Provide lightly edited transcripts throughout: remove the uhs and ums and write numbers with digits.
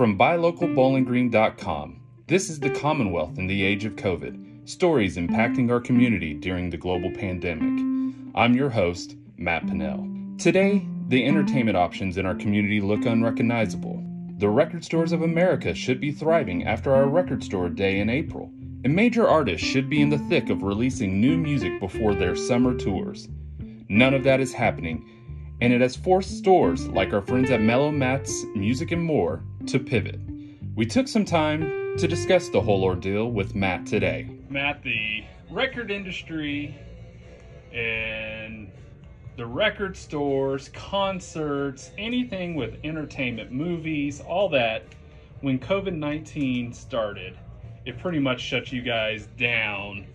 From buylocalbowlinggreen.com, this is the Commonwealth in the age of COVID, stories impacting our community during the global pandemic. I'm your host, Matt Pinnell. Today, the entertainment options in our community look unrecognizable. The record stores of America should be thriving after our record store day in April, and major artists should be in the thick of releasing new music before their summer tours. None of that is happening, and it has forced stores like our friends at Mellow, Matt's Music and More to pivot. We took some time to discuss the whole ordeal with Matt today. Matt, the record industry and the record stores, concerts, anything with entertainment, movies, all that, when COVID-19 started, it pretty much shut you guys down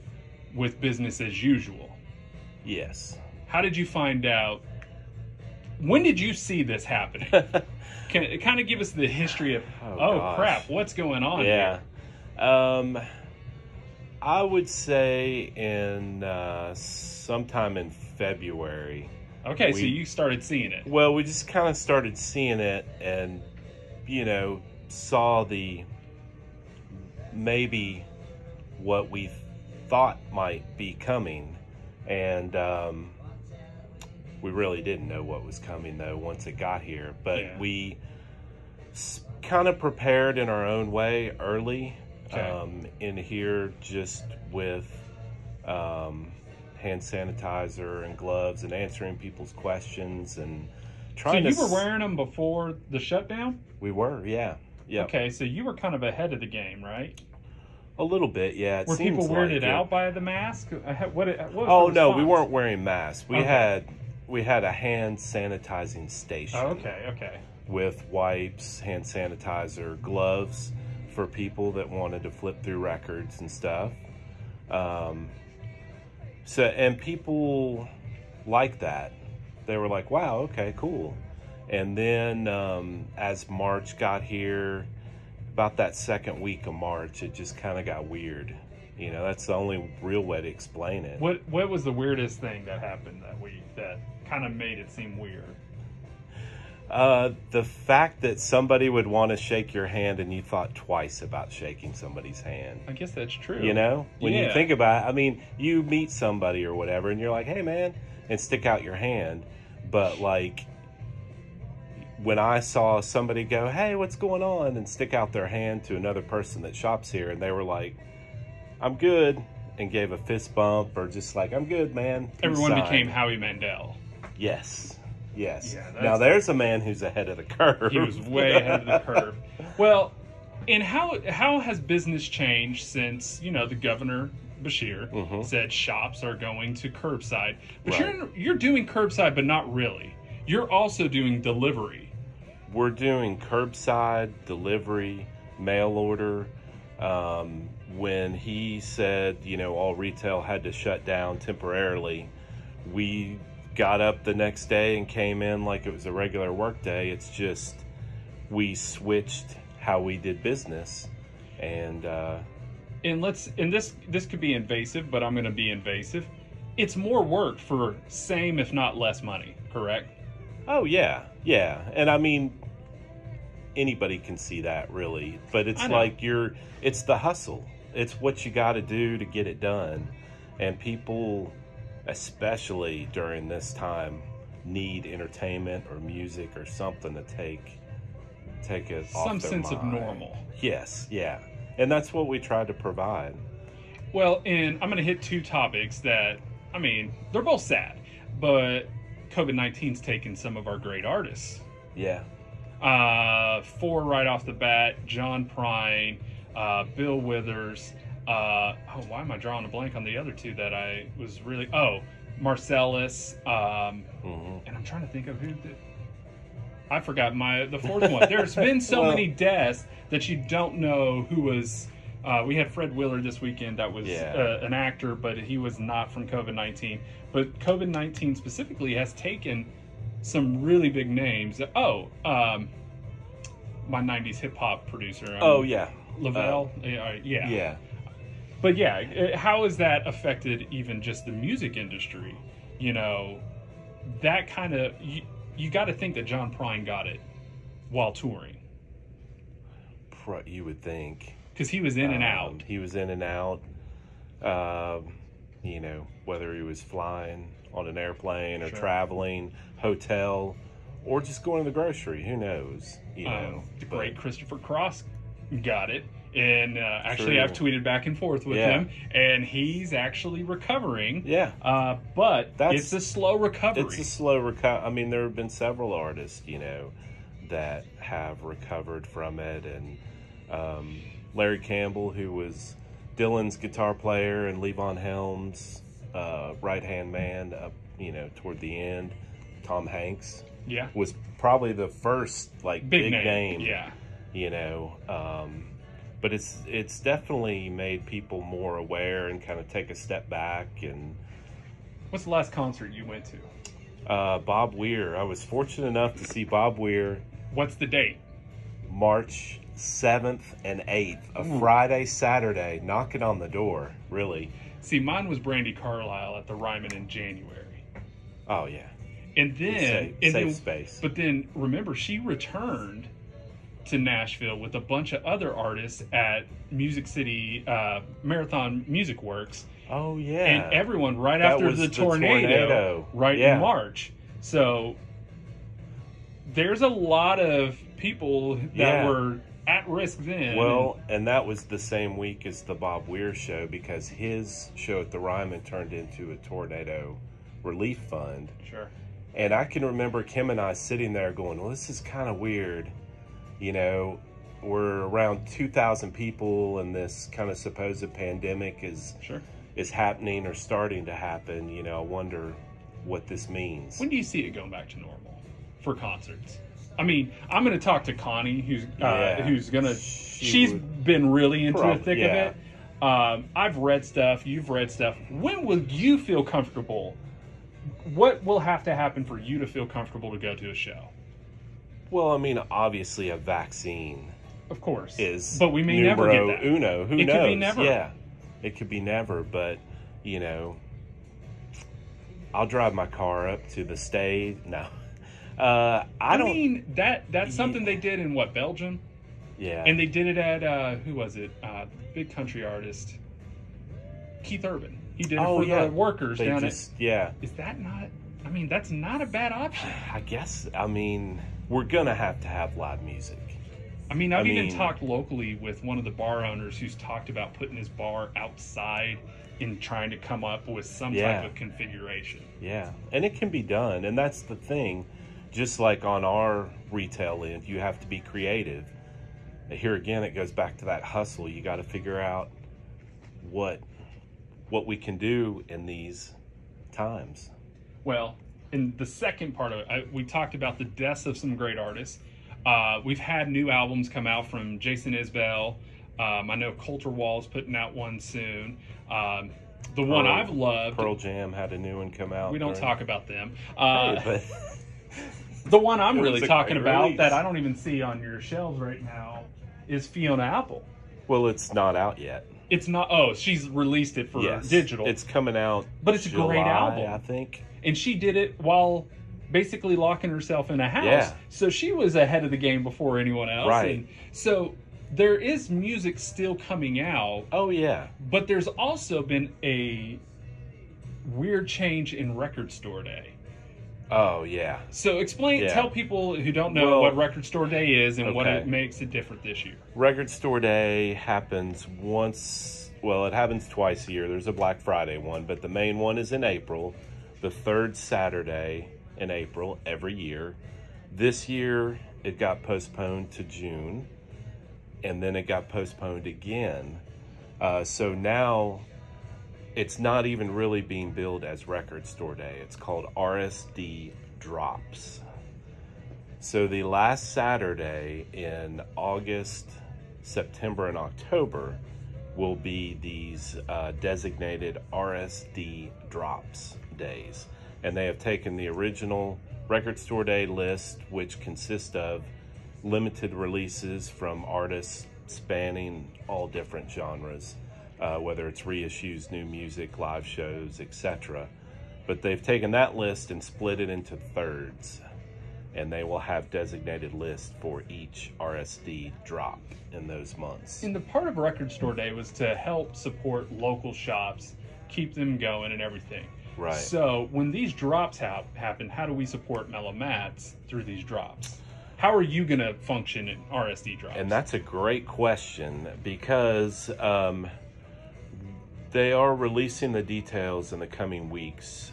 with business as usual. Yes. How did you find out? When did you see this happening? Kind of give us the history of, crap, what's going on here? I would say in sometime in February. Okay, so you started seeing it. Well, we just kind of started seeing it and, saw maybe what we thought might be coming. And we really didn't know what was coming, though, once it got here. But we kind of prepared in our own way early in here, just with hand sanitizer and gloves and answering people's questions and trying to... So you were wearing them before the shutdown? We were, yeah. Okay, so you were kind of ahead of the game, right? A little bit, yeah. Were people weirded out by the mask? No, we weren't wearing masks. We had a hand sanitizing station. Oh, okay. With wipes, hand sanitizer, gloves for people that wanted to flip through records and stuff. And people like that. They were like, wow, okay, cool. And then as March got here, about that second week of March, it just kind of got weird. That's the only real way to explain it. What was the weirdest thing that happened that week that kind of made it seem weird? The fact that somebody would want to shake your hand and you thought twice about shaking somebody's hand. I guess that's true. When you think about it, you meet somebody or whatever and you're like, hey man, and stick out your hand. But when I saw somebody go, hey, what's going on? And stick out their hand to another person that shops here, and they were like, I'm good, and gave a fist bump or just like, I'm good, man. Everyone became Howie Mandel. Yes. Yeah, now there's a man who's ahead of the curve. He was way ahead of the curve. Well, and how has business changed since, the governor, Bashir, said shops are going to curbside? But you're doing curbside, but not really. You're also doing delivery. We're doing curbside, delivery, mail order. When he said, all retail had to shut down temporarily, we got up the next day and came in like it was a regular work day. It's just we switched how we did business. And this could be invasive, but I'm going to be invasive. It's more work for same, if not less money, correct? Oh, yeah. And anybody can see that, really. But it's it's the hustle. It's what you got to do to get it done. And people, especially during this time, need entertainment or music or something to take it off some their sense mind. Of normal. Yes, yeah. And that's what we tried to provide. Well, and I'm going to hit two topics that, they're both sad, but COVID-19's taken some of our great artists. Yeah. Four right off the bat: John Prine, Bill Withers. Why am I drawing a blank on the other two that I was really? Marcellus. And I'm trying to think of who did. I forgot the fourth one. There's been so many deaths that you don't know who was. We had Fred Willard this weekend. That was an actor, but he was not from COVID-19. But COVID-19 specifically has taken some really big names. My 90s hip hop producer. Lavelle. Yeah. But how has that affected even just the music industry? That kind of, you got to think that John Prine got it while touring. You would think. Because he was in and out. He was in and out. You know, whether he was flying on an airplane or traveling, hotel, or just going to the grocery. Who knows? You know, the great Christopher Cross got it. And actually, I've tweeted back and forth with him, and he's actually recovering. Yeah. But it's a slow recovery. It's a slow recovery. I mean, there have been several artists, you know, that have recovered from it. And Larry Campbell, who was Dylan's guitar player and Levon Helm's right-hand man up, you know, toward the end. Tom Hanks was probably the first, like, big name. Yeah. You know, but it's definitely made people more aware and kind of take a step back. And what's the last concert you went to? Bob Weir. I was fortunate enough to see Bob Weir. What's the date? March 7th and 8th, a Friday, Saturday, knocking on the door, really. See, mine was Brandy Carlisle at the Ryman in January. Oh, yeah. And then... Safe space. But then, remember, she returned to Nashville with a bunch of other artists at Music City Marathon Music Works. Oh, yeah. And everyone right after the tornado. In March. So there's a lot of people that were at risk then. Well, and that was the same week as the Bob Weir show, because his show at the Ryman turned into a tornado relief fund. Sure. And I can remember Kim and I sitting there going, well, this is kind of weird. You know, we're around 2,000 people and this kind of supposed pandemic is happening or starting to happen. You know, I wonder what this means. When do you see it going back to normal for concerts? I mean, I'm going to talk to Connie, who's going to... She's been really into the thick of it. I've read stuff. You've read stuff. When will you feel comfortable? What will have to happen for you to feel comfortable to go to a show? Well, I mean, obviously a vaccine, of course, is but we may never get that. Uno. Who knows? It could be never. Yeah, it could be never. But you know, I'll drive my car up to the stage. No, I mean that's something they did in Belgium. Yeah, and they did it at who was it? Big country artist Keith Urban. He did it for the workers down at. Yeah, is that not? I mean, that's not a bad option. I guess. I mean, we're going to have live music. I mean, I've even talked locally with one of the bar owners who's talked about putting his bar outside and trying to come up with some type of configuration. Yeah, and it can be done. And that's the thing. Just like on our retail end, you have to be creative. Here again, it goes back to that hustle. You got to figure out what we can do in these times. Well, in the second part of it, we talked about the deaths of some great artists. We've had new albums come out from Jason Isbell. I know Coulter Wall's putting out one soon. The one I've loved... Pearl Jam had a new one come out. We don't talk about them. But the one I'm really talking about that I don't even see on your shelves right now is Fiona Apple. Well, it's not out yet. It's not... Oh, she's released it for digital. It's coming out But it's July, a great album. I think. And she did it while basically locking herself in a house. Yeah. So she was ahead of the game before anyone else. Right. And so there is music still coming out. Oh, yeah. But there's also been a weird change in Record Store Day. Oh, yeah. So tell people who don't know what Record Store Day is and what it makes it different this year. Record Store Day happens it happens twice a year. There's a Black Friday one, but the main one is in April, the third Saturday in April every year. This year, it got postponed to June, and then it got postponed again. So now it's not even really being billed as Record Store Day. It's called RSD Drops. So the last Saturday in August, September, and October will be these designated RSD Drops days. And they have taken the original Record Store Day list, which consists of limited releases from artists spanning all different genres, whether it's reissues, new music, live shows, etc. But they've taken that list and split it into thirds. and they will have designated lists for each RSD drop in those months. And the part of Record Store Day was to help support local shops, keep them going and everything. Right. So when these drops happen, how do we support Mellow Mats through these drops? How are you going to function in RSD drops? And that's a great question, because they are releasing the details in the coming weeks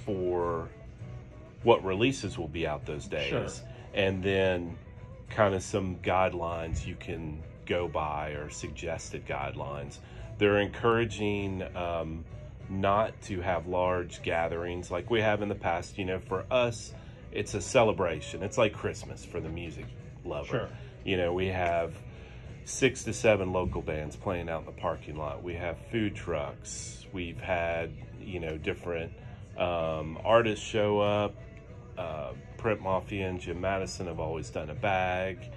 for what releases will be out those days. Sure. And then kind of some guidelines you can go by, or suggested guidelines. They're encouraging not to have large gatherings like we have in the past. You know, for us, it's a celebration. It's like Christmas for the music lover. Sure. You know, we have 6 to 7 local bands playing out in the parking lot. We have food trucks. We've had, you know, different artists show up. Print Mafia and Jim Madison have always done a bag.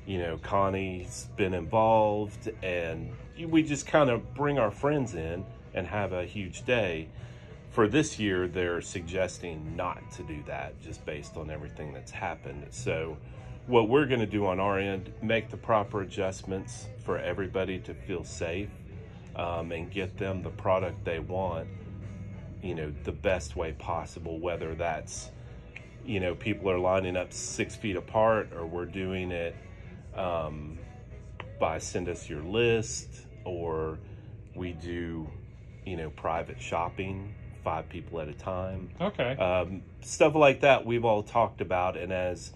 You know, Connie's been involved, and we just kind of bring our friends in and have a huge day. For this year, they're suggesting not to do that, just based on everything that's happened. So what we're going to do on our end, make the proper adjustments for everybody to feel safe, and get them the product they want, you know, the best way possible, whether that's, you know, people are lining up 6 feet apart, or we're doing it by send us your list, or we do, you know, private shopping, 5 people at a time. Okay. Stuff like that we've all talked about, and as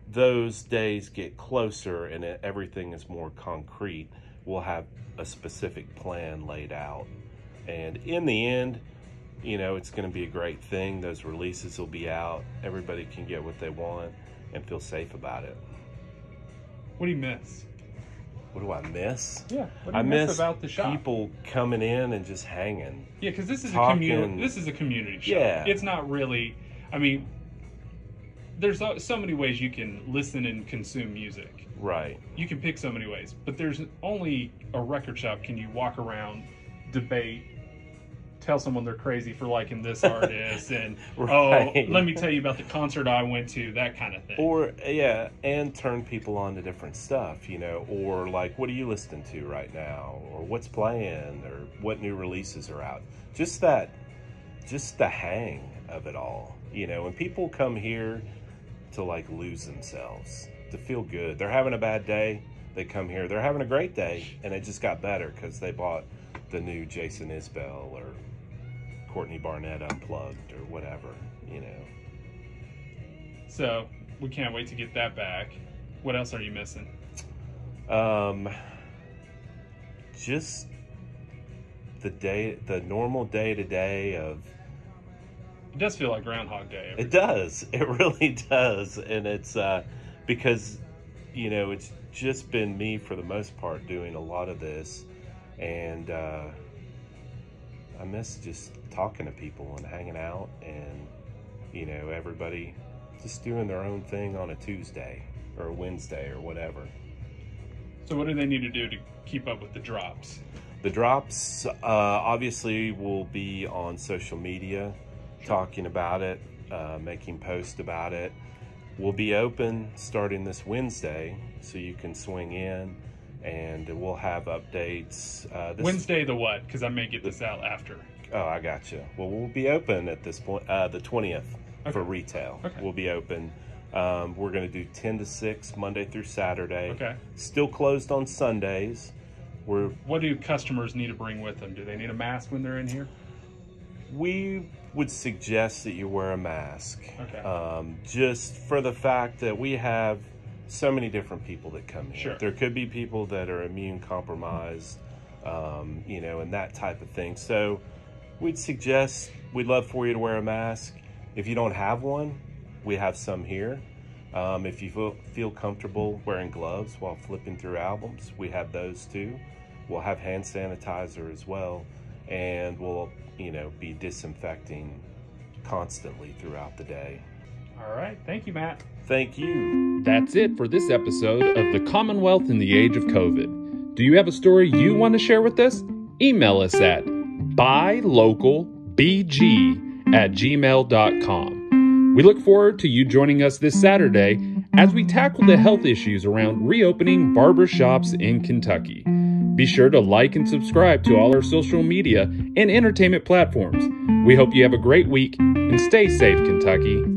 those days get closer and everything is more concrete, we'll have a specific plan laid out. And in the end, you know, it's going to be a great thing. Those releases will be out. Everybody can get what they want and feel safe about it. What do you miss? What do I miss? Yeah. What do I you miss miss about the shop? people coming in and just hanging. Yeah, because this is talking. This is a community shop. Yeah. It's not really. I mean, there's so many ways you can listen and consume music. Right. You can pick so many ways, but there's only a record shop can you walk around, debate, tell someone they're crazy for liking this artist, and Right. oh, let me tell you about the concert I went to, that kind of thing. Or, yeah, and turn people on to different stuff, you know, or like, what are you listening to right now? Or what's playing? Or what new releases are out? Just the hang of it all, you know, when people come here to like lose themselves, to feel good. They're having a bad day, they come here. They're having a great day, and it just got better because they bought the new Jason Isbell or Courtney Barnett Unplugged or whatever, you know. So we can't wait to get that back. What else are you missing? Just the normal day-to-day of. It does feel like Groundhog Day. It does. It really does. And it's because, you know, it's just been me for the most part doing a lot of this. And I miss just talking to people and hanging out, and, you know, everybody just doing their own thing on a Tuesday or a Wednesday or whatever. So what do they need to do to keep up with the drops? The drops obviously will be on social media, talking about it, making posts about it. We'll be open starting this Wednesday, so you can swing in, and we'll have updates. Wednesday the what? Because I may get this out after. Oh, I gotcha. Well, we'll be open at this point, the 20th, for retail. Okay. We'll be open. We're going to do 10 to 6 Monday through Saturday. Okay. Still closed on Sundays. What do customers need to bring with them? Do they need a mask when they're in here? We would suggest that you wear a mask. Okay. Just for the fact that we have so many different people that come here. Sure. There could be people that are immune compromised, you know, and that type of thing. So we'd love for you to wear a mask. If you don't have one, we have some here. If you feel comfortable wearing gloves while flipping through albums, we have those too. We'll have hand sanitizer as well, and we'll, you know, be disinfecting constantly throughout the day. All right. Thank you, Matt. Thank you. That's it for this episode of the Commonwealth in the Age of COVID. Do you have a story you want to share with us? Email us at buylocalbg@gmail.com. We look forward to you joining us this Saturday as we tackle the health issues around reopening barber shops in Kentucky. Be sure to like and subscribe to all our social media and entertainment platforms. We hope you have a great week and stay safe, Kentucky.